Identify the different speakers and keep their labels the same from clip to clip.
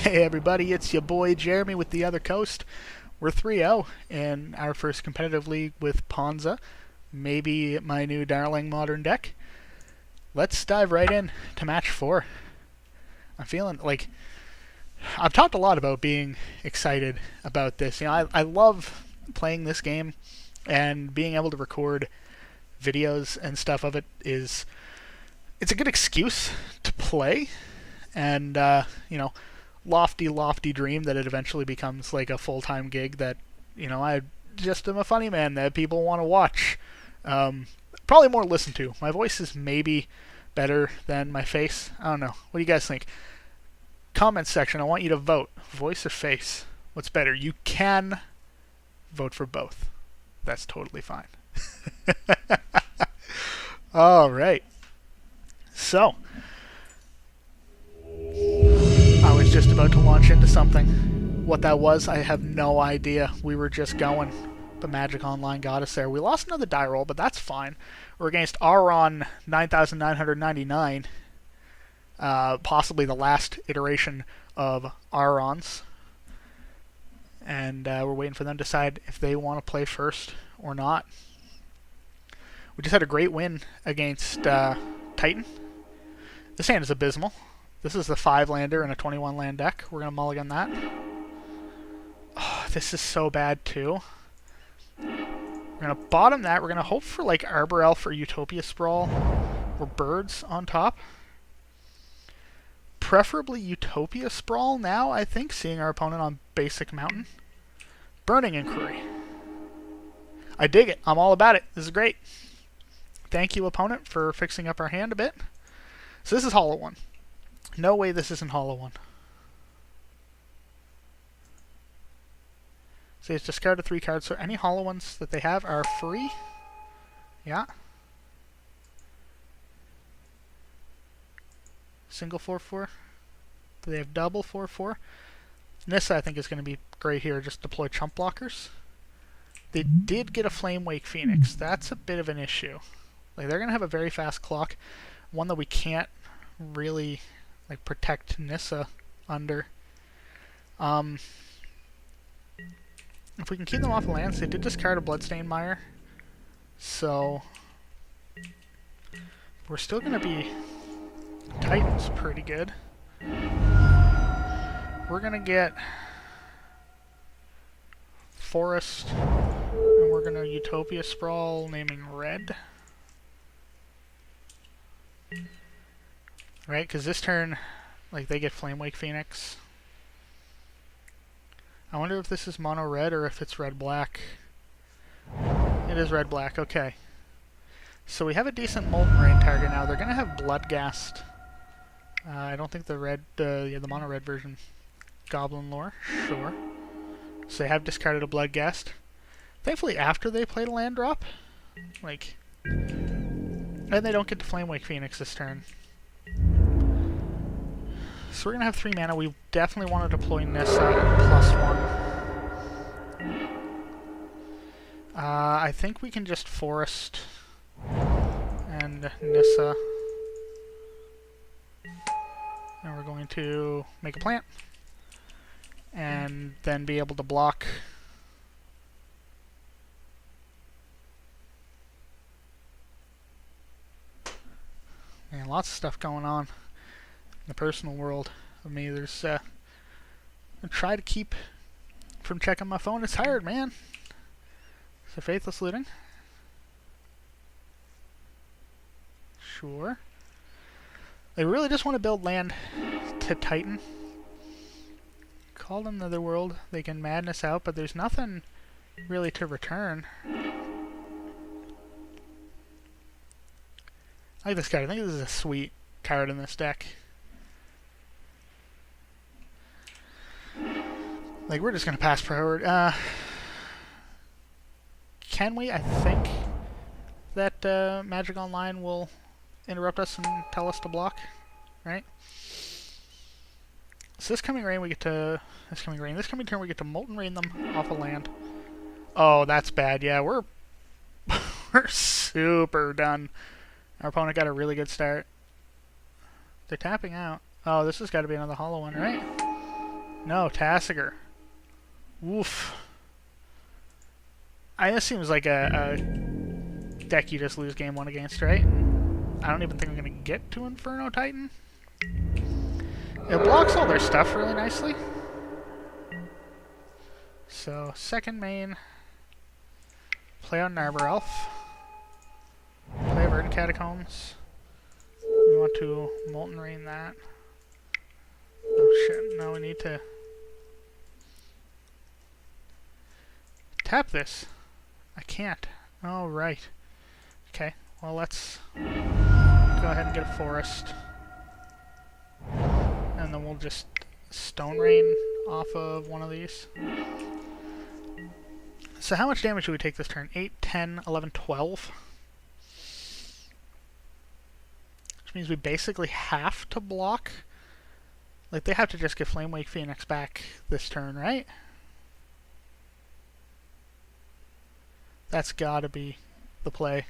Speaker 1: Hey everybody, it's your boy Jeremy with the Other Coast. We're 3-0 in our first competitive league with Ponza, maybe my new darling modern deck. Let's dive right in to match 4. I'm feeling like I've talked a lot about being excited about this. You know, I love playing this game, and being able to record videos and stuff of it it's a good excuse to play, and lofty dream that it eventually becomes like a full-time gig that, I just am a funny man that people want to watch. Probably more listen to. My voice is maybe better than my face. I don't know. What do you guys think? Comment section, I want you to vote. Voice or face? What's better? You can vote for both. That's totally fine. All right. So, I was just about to launch into something. What that was, I have no idea. We were just going, but Magic Online got us there. We lost another die roll, but that's fine. We're against Aron 9999, possibly the last iteration of Arons. And we're waiting for them to decide if they want to play first or not. We just had a great win against Titan. This hand is abysmal. This is the 5-lander in a 21-land deck. We're going to mulligan that. Oh, this is so bad, too. We're going to bottom that. We're going to hope for, like, Arbor Elf or Utopia Sprawl or Birds on top. Preferably Utopia Sprawl now, I think, seeing our opponent on Basic Mountain. Burning Inquiry. I dig it. I'm all about it. This is great. Thank you, opponent, for fixing up our hand a bit. So this is Hollow 1. No way this isn't Hollow 1. So it's discarded 3 cards, so any Hollow ones that they have are free. Yeah. Single 4/4. Do they have double 4/4? Nissa, I think, is going to be great here. Just deploy chump blockers. They did get a Flame Wake Phoenix. That's a bit of an issue. Like, they're going to have a very fast clock. One that we can't really, like, protect Nissa under. If we can keep them off the lands, they did discard a Bloodstained Mire. So we're still going to be Titans pretty good. We're going to get Forest, and we're going to Utopia Sprawl, naming red. Right, because this turn, like, they get Flame Wake Phoenix. I wonder if this is mono red or if it's red black. It is red black, okay. So we have a decent Molten Rain target now. They're going to have Bloodghast. I don't think the mono red version. Goblin Lore, sure. So they have discarded a Bloodghast. Thankfully, after they played a land drop, like, and they don't get to Flame Wake Phoenix this turn. So we're going to have 3 mana. We definitely want to deploy Nissa +1. I think we can just Forest and Nissa. And we're going to make a plant. And then be able to block. Man, lots of stuff going on in the personal world of me. There's I try to keep from checking my phone. It's hard, man. So Faithless Looting. Sure. They really just want to build land to Titan. Call them Netherworld. They can Madness out, but there's nothing really to return. I like this card. I think this is a sweet card in this deck. Like, we're just going to pass forward. Can we? I think that Magic Online will interrupt us and tell us to block, right? So this coming turn we get to Molten Rain them off a land. Oh, that's bad. Yeah, we're super done. Our opponent got a really good start. They're tapping out. Oh, this has got to be another hollow one, right? No, Massacre. Woof. This seems like a deck you just lose game 1 against, right? I don't even think I'm going to get to Inferno Titan. It blocks all their stuff really nicely. So, second main. Play on Arbor Elf. Play Verdant Catacombs. We want to Molten Rain that. Oh shit, now we need to tap this. I can't. Oh, right. Okay, well let's go ahead and get a forest. And then we'll just Stone Rain off of one of these. So how much damage should we take this turn? 8, 10, 11, 12? Which means we basically have to block. Like, they have to just get Flamewake Phoenix back this turn, right? That's gotta be the play.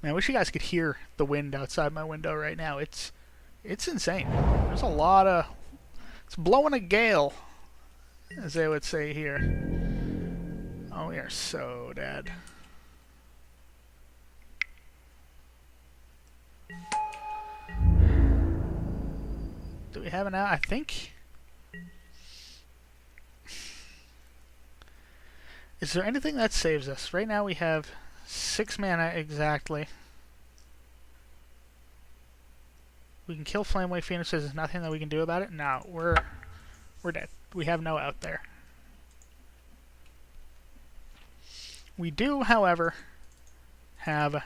Speaker 1: Man, I wish you guys could hear the wind outside my window right now. It's insane. There's a lot of... It's blowing a gale, as they would say here. Oh, we are so dead. Do we have an out? I think... Is there anything that saves us? Right now we have 6 mana exactly. We can kill Flamewake Phoenixes. There's nothing that we can do about it. No, we're dead. We have no out there. We do, however, have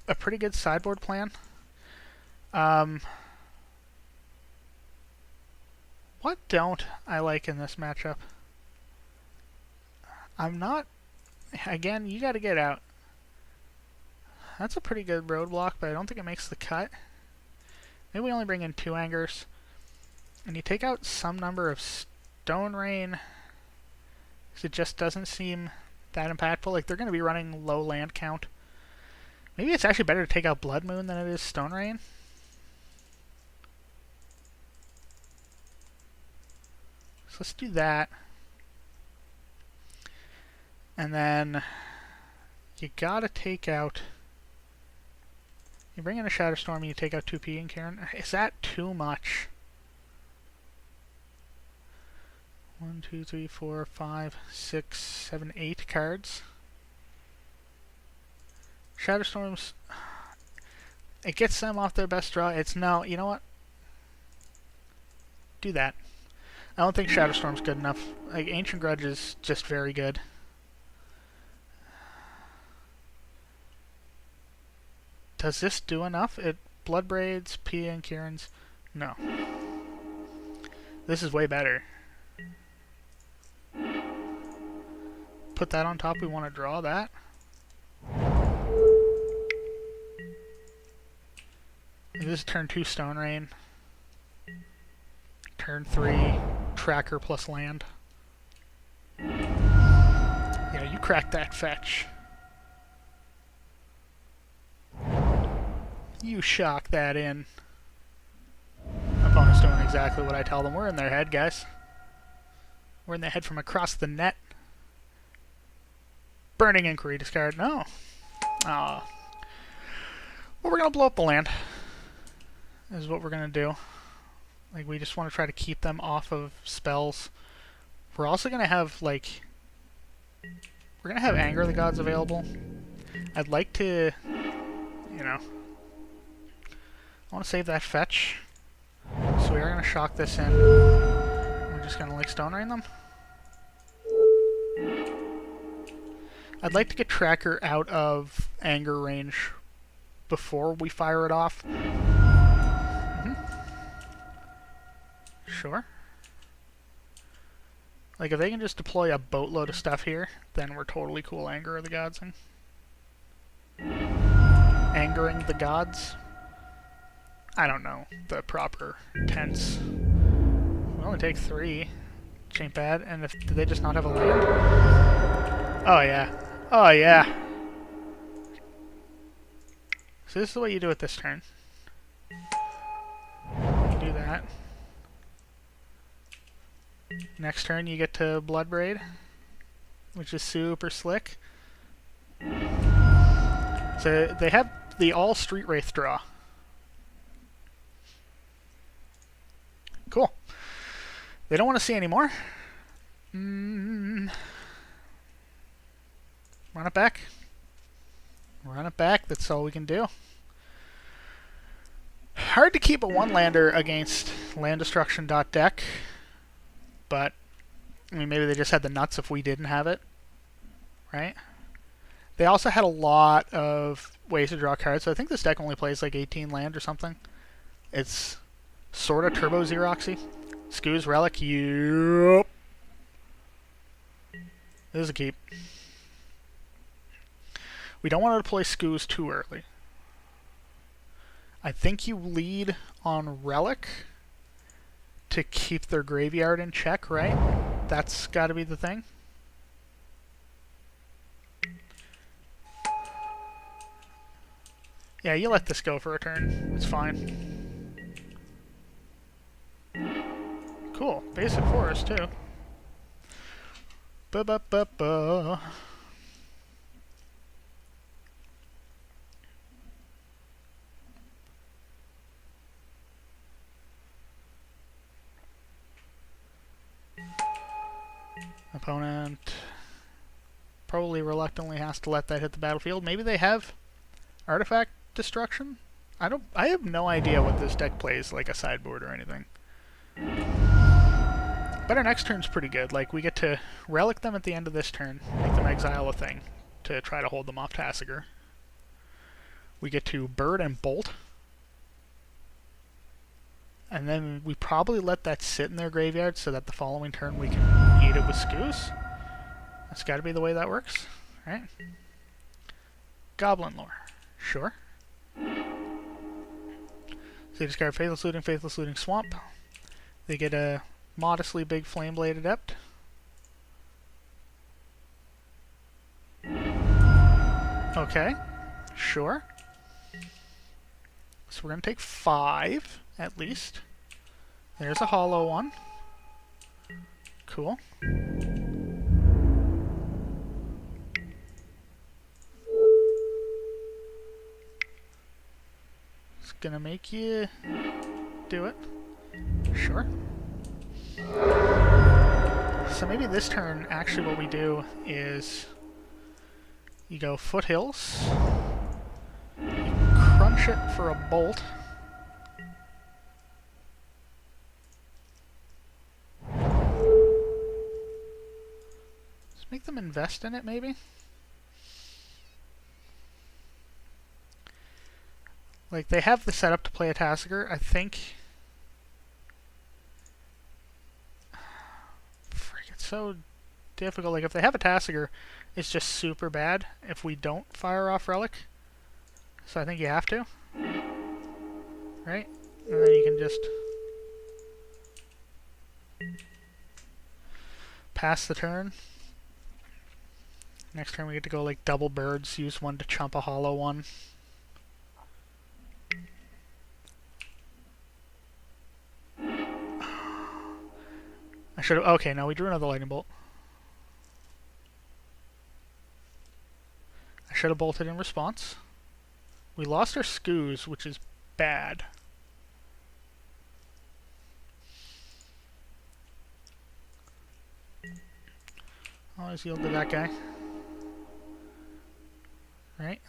Speaker 1: a pretty good sideboard plan. What don't I like in this matchup? I'm not... Again, you gotta get out. That's a pretty good roadblock, but I don't think it makes the cut. Maybe we only bring in 2 Angers. And you take out some number of Stone Rain. Because it just doesn't seem that impactful. Like, they're going to be running low land count. Maybe it's actually better to take out Blood Moon than it is Stone Rain. So let's do that. And then you gotta take out... You bring in a Shadow Storm and you take out 2 P and Karen. Is that too much? 1, 2, 3, 4, 5, 6, 7, 8 cards. Shadow Storms... It gets them off their best draw. It's no... You know what? Do that. I don't think Shadow Storm's good enough. Like, Ancient Grudge is just very good. Does this do enough? It Blood Braids, P and Kieran's. No. This is way better. Put that on top. We want to draw that. This is turn 2 Stone Rain. Turn 3 Tracker plus land. Yeah, you cracked that fetch. You shock that in. Opponent's doing exactly what I tell them. We're in their head, guys. We're in their head from across the net. Burning Inquiry, discard. No. Well, we're going to blow up the land. Is what we're going to do. Like, we just want to try to keep them off of spells. We're also going to have, like... We're going to have Anger of the Gods available. I'd like to... You know... I want to save that fetch. So we are going to shock this in. We're just going to, like, Stone Rain them. I'd like to get Tracker out of Anger range before we fire it off. Sure. Like, if they can just deploy a boatload of stuff here, then we're totally cool Anger of the Gods. Angering the Gods? I don't know the proper tense. We only take 3. Which ain't bad. And if do they just not have a land? Oh yeah. Oh yeah. So this is what you do with this turn. You do that. Next turn you get to Bloodbraid, which is super slick. So they have the all Street Wraith draw. Cool. They don't want to see any more. Run it back. Run it back. That's all we can do. Hard to keep a one-lander against land destruction.deck, but I mean, maybe they just had the nuts if we didn't have it, right? They also had a lot of ways to draw cards, so I think this deck only plays like 18 land or something. It's sort of turbo Xeroxy. Skoo's Relic, yup. This is a keep. We don't want to play Skoo's too early. I think you lead on Relic to keep their graveyard in check, right? That's got to be the thing. Yeah, you let this go for a turn. It's fine. Cool. Basic Forest, too. Ba-ba-ba-ba. Opponent probably reluctantly has to let that hit the battlefield. Maybe they have artifact destruction? I have no idea what this deck plays, like a sideboard or anything. But our next turn's pretty good. Like, we get to relic them at the end of this turn, make them exile a thing to try to hold them off Massacre. We get to bird and bolt. And then we probably let that sit in their graveyard so that the following turn we can eat it with Skoo's. That's got to be the way that works, right? Goblin Lore. Sure. So they discard Faithless Looting Swamp. They get a modestly big Flameblade Adept. Okay. Sure. So we're going to take 5, at least. There's a hollow one. Cool. It's gonna make you do it. Sure. So maybe this turn, actually what we do is you go Foothills, you crunch it for a bolt, let's make them invest in it maybe? Like, they have the setup to play a Massacre, I think. Frick, it's so difficult. Like, if they have a Massacre, it's just super bad if we don't fire off Relic. So I think you have to. Right? And then you can just pass the turn. Next turn we get to go like double birds, use one to chump a hollow one. I should have. Okay, now we drew another lightning bolt. I should have bolted in response. We lost our Skoo's, which is bad. Always yield to that guy. Right?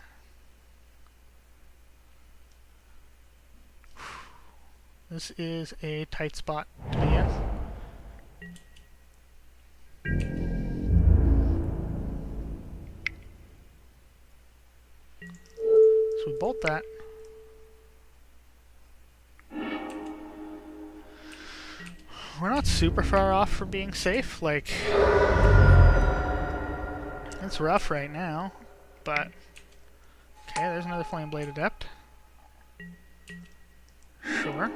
Speaker 1: This is a tight spot to be in. So we bolt that. We're not super far off from being safe. Like, it's rough right now, but okay, there's another Flameblade Adept. Sure.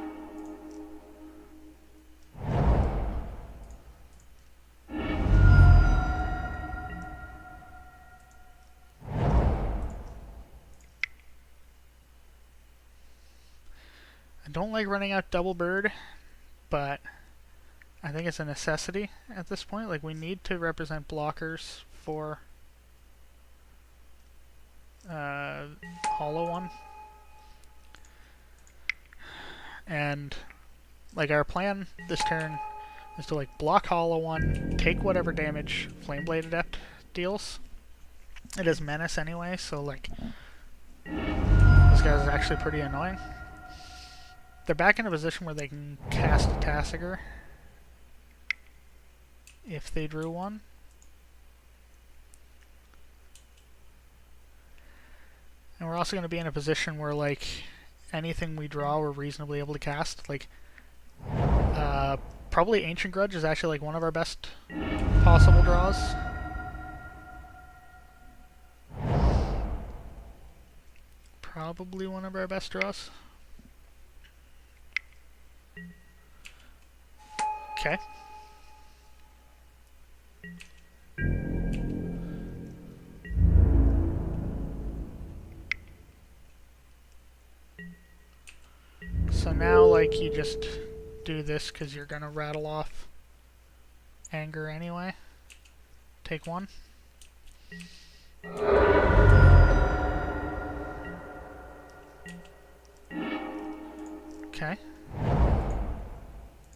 Speaker 1: I don't like running out double bird, but I think it's a necessity at this point. Like, we need to represent blockers for Hollow One. And, like, our plan this turn is to, like, block Hollow One, take whatever damage Flameblade Adept deals. It is Menace anyway, so, like, this guy's actually pretty annoying. They're back in a position where they can cast Massacre if they drew one. And we're also going to be in a position where, like, anything we draw we're reasonably able to cast. Like, probably Ancient Grudge is actually, like, one of our best possible draws. Probably one of our best draws. Okay. So now, like, you just do this because you're gonna rattle off Anger anyway. Take one. Okay.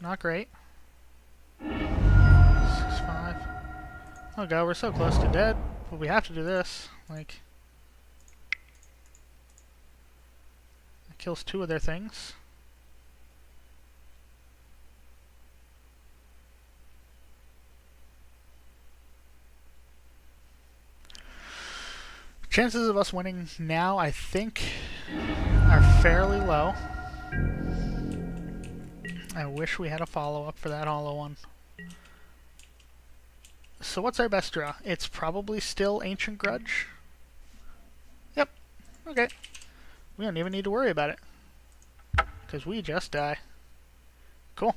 Speaker 1: Not great. 6-5. Oh god, we're so close to dead, but we have to do this. Like, it kills two of their things. Chances of us winning now, I think, are fairly low. I wish we had a follow-up for that Hollow One. So what's our best draw? It's probably still Ancient Grudge. Yep. Okay. We don't even need to worry about it, because we just die. Cool.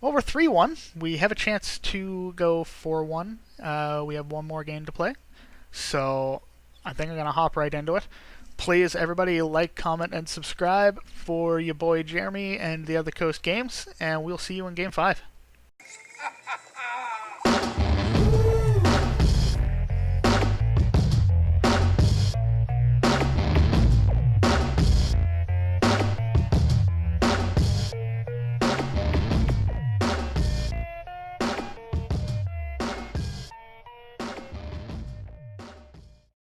Speaker 1: Well, we're 3-1. We have a chance to go 4-1. We have one more game to play. So I think I'm going to hop right into it. Please, everybody, like, comment, and subscribe for your boy Jeremy and the Other Coast Games, and we'll see you in Game 5.